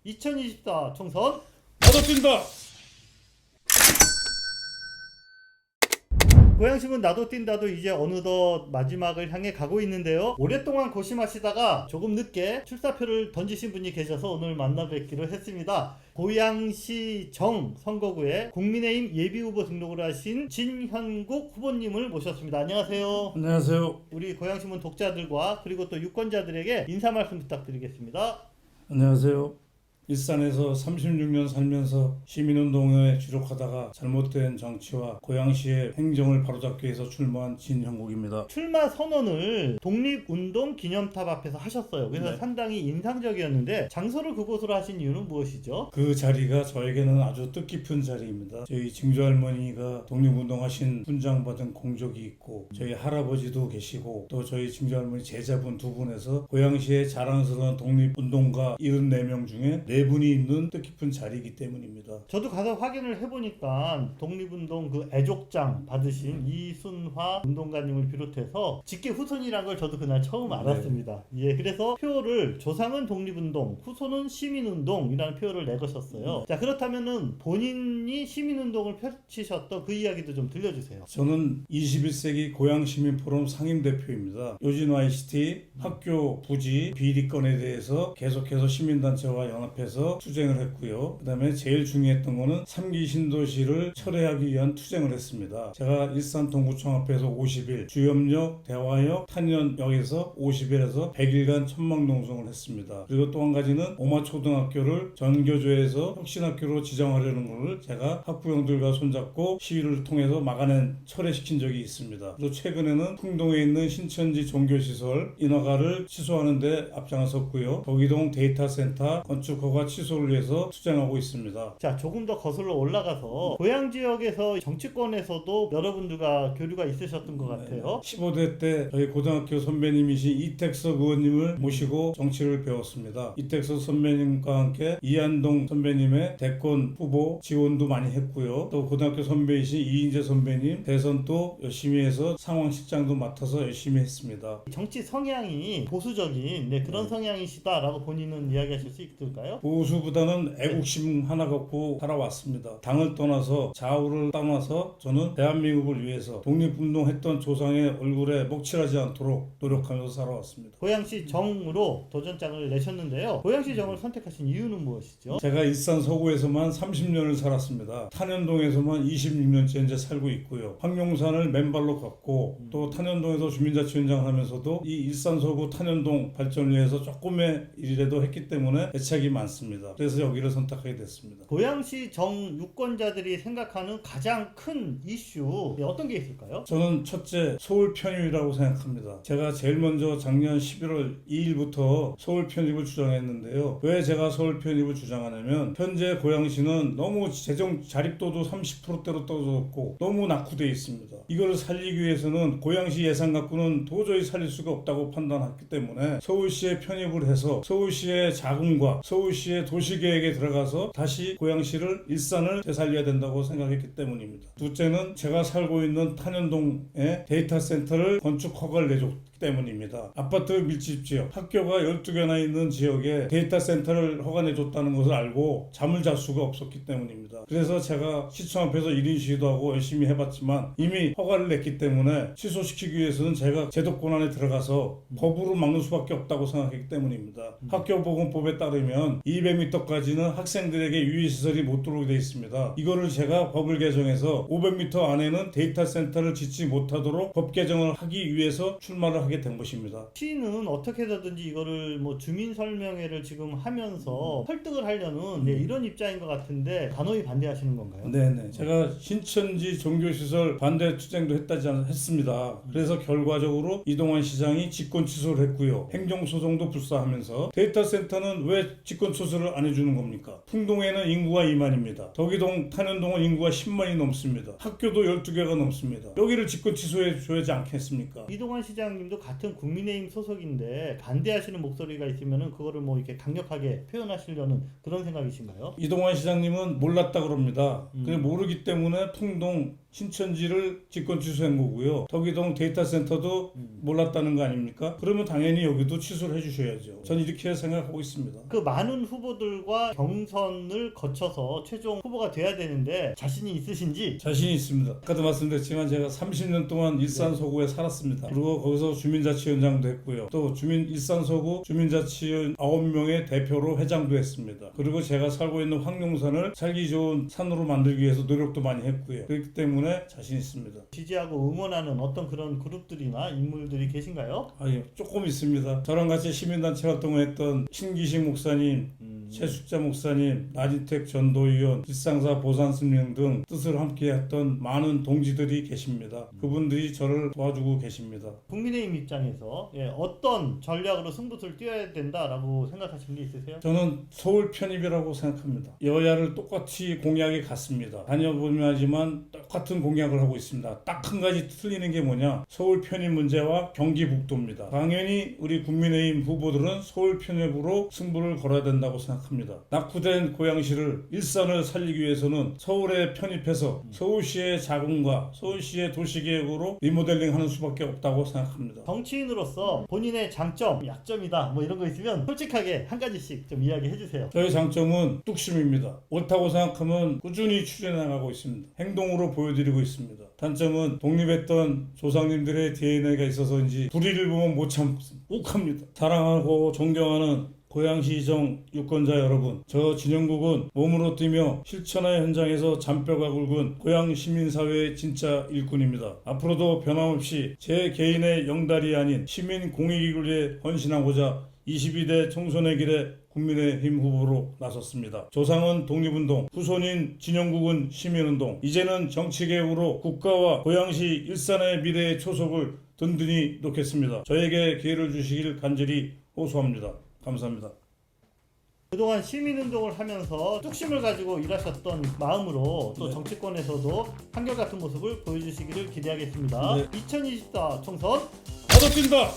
2024 총선 나도 뛴다. 고양시군 나도 뛴다도 이제 어느덧 마지막을 향해 가고 있는데요. 오랫동안 고심하시다가 조금 늦게 출사표를 던지신 분이 계셔서 오늘 만나 뵙기로 했습니다. 고양시정 선거구에 국민의힘 예비후보 등록을 하신 진현국 후보님을 모셨습니다. 안녕하세요. 안녕하세요. 우리 고양시문 독자들과 그리고 또 유권자들에게 인사 말씀 부탁드리겠습니다. 안녕하세요. 일산에서 36년 살면서 시민운동에 주력하다가 잘못된 정치와 고양시의 행정을 바로잡기 위해서 출마한 진형국입니다. 출마 선언을 독립운동 기념탑 앞에서 하셨어요. 그래서 네. 상당히 인상적이었는데 장소를 그곳으로 하신 이유는 무엇이죠? 그 자리가 저에게는 아주 뜻깊은 자리입니다. 저희 증조할머니가 독립운동하신 훈장받은 공적이 있고 저희 할아버지도 계시고 또 저희 증조할머니 제자분 두 분에서 고양시의 자랑스러운 독립운동가 74명 중에 4분이 있는 뜻깊은 자리이기 때문입니다. 저도 가서 확인을 해보니까 독립운동 그 애족장 받으신 이순화 운동가님을 비롯해서 직계 후손이란 걸 저도 그날 처음 알았습니다. 예, 그래서 표를 조상은 독립운동, 후손은 시민운동이라는 표를 내거셨어요. 자, 그렇다면은 본인이 시민운동을 펼치셨던 그 이야기도 좀 들려주세요. 저는 21세기 고양시민포럼 상임대표입니다. 요진 YCT 학교 부지 비리건에 대해서 계속해서 시민단체와 연합해서 투쟁을 했고요. 그 다음에 제일 중요했던 거는 3기 신도시를 철회하기 위한 투쟁을 했습니다. 제가 일산 동구청 앞에서 50일, 주염역, 대화역, 탄현역에서 50일에서 100일간 천막농성을 했습니다. 그리고 또 한 가지는 오마초등학교를 전교조에서 혁신학교로 지정하려는 것을 제가 학부형들과 손잡고 시위를 통해서 막아낸 철회시킨 적이 있습니다. 그리고 최근에는 풍동에 있는 신천지 종교시설 인허가를 취소하는 데 앞장섰고요. 거기동 데이터센터 건축 허가 취소를 위해서 투쟁하고 있습니다. 자, 조금 더 거슬러 올라가서 고향 지역에서 정치권에서도 여러분들과 교류가 있으셨던 것 같아요. 15대 때 저희 고등학교 선배님이신 이택석 의원님을 모시고 정치를 배웠습니다. 이택석 선배님과 함께 이한동 선배님의 대권 후보 지원도 많이 했고요. 또 고등학교 선배이신 이인재 선배님 대선도 열심히 해서 상황실장도 맡아서 열심히 했습니다. 정치 성향이 보수적인 그런 성향이시다라고 본인은 이야기하실 수 있을까요? 보수보다는 애국심 하나 갖고 살아왔습니다. 당을 떠나서 좌우를 떠나서 저는 대한민국을 위해서 독립운동했던 조상의 얼굴에 먹칠하지 않도록 노력하면서 살아왔습니다. 고양시 정으로 도전장을 내셨는데요. 고양시 정을 선택하신 이유는 무엇이죠? 제가 일산 서구에서만 30년을 살았습니다. 탄현동에서만 26년째 이제 살고 있고요. 황룡산을 맨발로 걷고 또 탄현동에서 주민자치위원장 하면서도 이 일산 서구 탄현동 발전을 위해서 조금의 일이라도 했기 때문에 애착이 많습니다. 그래서 여기를 선택하게 됐습니다. 고양시 정 유권자들이 생각하는 가장 큰 이슈 어떤 게 있을까요? 저는 첫째 서울 편입이라고 생각합니다. 제가 제일 먼저 작년 11월 2일부터 서울 편입을 주장했는데요. 왜 제가 서울 편입을 주장하냐면 현재 고양시는 너무 재정 자립도도 30%대로 떨어졌고 너무 낙후되어 있습니다. 이걸 살리기 위해서는 고양시 예산 갖고는 도저히 살릴 수가 없다고 판단했기 때문에 서울시에 편입을 해서 서울시의 자금과 서울시의 도시계획에 들어가서 다시 고양시를 일산을 되살려야 된다고 생각했기 때문입니다. 둘째는 제가 살고 있는 탄현동에 데이터센터를 건축 허가를 내줬기 때문입니다. 아파트 밀집 지역, 학교가 12개나 있는 지역에 데이터센터를 허가내줬다는 것을 알고 잠을 잘 수가 없었기 때문입니다. 그래서 제가 시청 앞에서 1인 시위도 하고 열심히 해봤지만 이미 허가를 냈기 때문에 취소시키기 위해서는 제가 제도권 안에 들어가서 법으로 막는 수밖에 없다고 생각했기 때문입니다. 학교보건법에 따르면 200m까지는 학생들에게 유해시설이 못 들어오게 되어 있습니다. 이거를 제가 법을 개정해서 500m 안에는 데이터센터를 짓지 못하도록 법 개정을 하기 위해서 출마를 하게 된 것입니다. 시는 어떻게 해서든지 이거를 뭐 주민 설명회를 지금 하면서 설득을 하려는 이런 입장인 것 같은데 단호히 반대하시는 건가요? 네네. 제가 신천지 종교시설 반대 투쟁도 했습니다. 그래서 결과적으로 이동환 시장이 직권 취소를 했고요. 행정소송도 불사하면서 데이터센터는 왜 직권 취소를 안 해주는 겁니까? 풍동에는 인구가 2만입니다. 덕이동, 탄현동은 인구가 10만이 넘습니다. 학교도 12개가 넘습니다. 여기를 직권 취소해 줘야지 않겠습니까? 이동환 시장님도 같은 국민의힘 소속인데 반대하시는 목소리가 있으면은 그거를 뭐 이렇게 강력하게 표현하시려는 그런 생각이신가요? 이동환 시장님은 몰랐다 그럽니다. 그래 모르기 때문에 풍동 신천지를 집권 취소한 거고요. 덕이동 데이터 센터도 몰랐다는 거 아닙니까? 그러면 당연히 여기도 취소를 해주셔야죠. 전 이렇게 생각하고 있습니다. 그 많은 후보들과 경선을 거쳐서 최종 후보가 돼야 되는데 자신이 있으신지? 자신이 있습니다. 아까도 말씀드렸지만 제가 30년 동안 일산 서구에 살았습니다. 그리고 거기서 주민자치위원장도 했고요. 또 일산 서구 주민자치위원 9명의 대표로 회장도 했습니다. 그리고 제가 살고 있는 황룡산을 살기 좋은 산으로 만들기 위해서 노력도 많이 했고요. 그렇기 때문에 자신 있습니다. 지지하고 응원하는 어떤 그런 그룹들이나 인물들이 계신가요? 아니, 조금 있습니다. 저랑 같이 시민단체 활동을 했던 신기식 목사님, 최숙자 목사님, 나진택 전도위원, 일상사 보산스님 등 뜻을 함께 했던 많은 동지들이 계십니다. 그분들이 저를 도와주고 계십니다. 국민의힘 입장에서 어떤 전략으로 승부수를 띄어야 된다라고 생각하시는 게 있으세요? 저는 서울 편입이라고 생각합니다. 여야를 똑같이 공약이 같습니다. 다녀보면 하지만 똑같은 공약을 하고 있습니다. 딱 한 가지 틀리는 게 뭐냐? 서울 편입 문제와 경기북도입니다. 당연히 우리 국민의힘 후보들은 서울 편입으로 승부를 걸어야 된다고 생각합니다. 낙후된 고양시를 일산을 살리기 위해서는 서울에 편입해서 서울시의 자금과 서울시의 도시계획으로 리모델링하는 수밖에 없다고 생각합니다. 정치인으로서 본인의 장점, 약점이다 뭐 이런 거 있으면 솔직하게 한 가지씩 좀 이야기해 주세요. 저의 장점은 뚝심입니다. 옳다고 생각하면 꾸준히 추진해나가고 있습니다. 행동으로 보여드리고 있습니다. 단점은 독립했던 조상님들의 DNA가 있어서인지 불의를 보면 못 참습니다. 욱합니다. 사랑하고 존경하는 고양시정 유권자 여러분, 저 진영국은 몸으로 뛰며 실천의 현장에서 잔뼈가 굵은 고양 시민사회의 진짜 일꾼입니다. 앞으로도 변함없이 제 개인의 영달이 아닌 시민 공익을 위해 헌신하고자 22대 총선의 길에 국민의힘 후보로 나섰습니다. 조상은 독립운동, 후손인 진영국은 시민운동, 이제는 정치개혁으로 국가와 고양시 일산의 미래의 초석을 든든히 놓겠습니다. 저에게 기회를 주시길 간절히 호소합니다. 감사합니다. 그동안 시민운동을 하면서 뚝심을 가지고 일하셨던 마음으로 또 네. 정치권에서도 한결같은 모습을 보여주시기를 기대하겠습니다. 네. 2024 총선 얻어뛴다!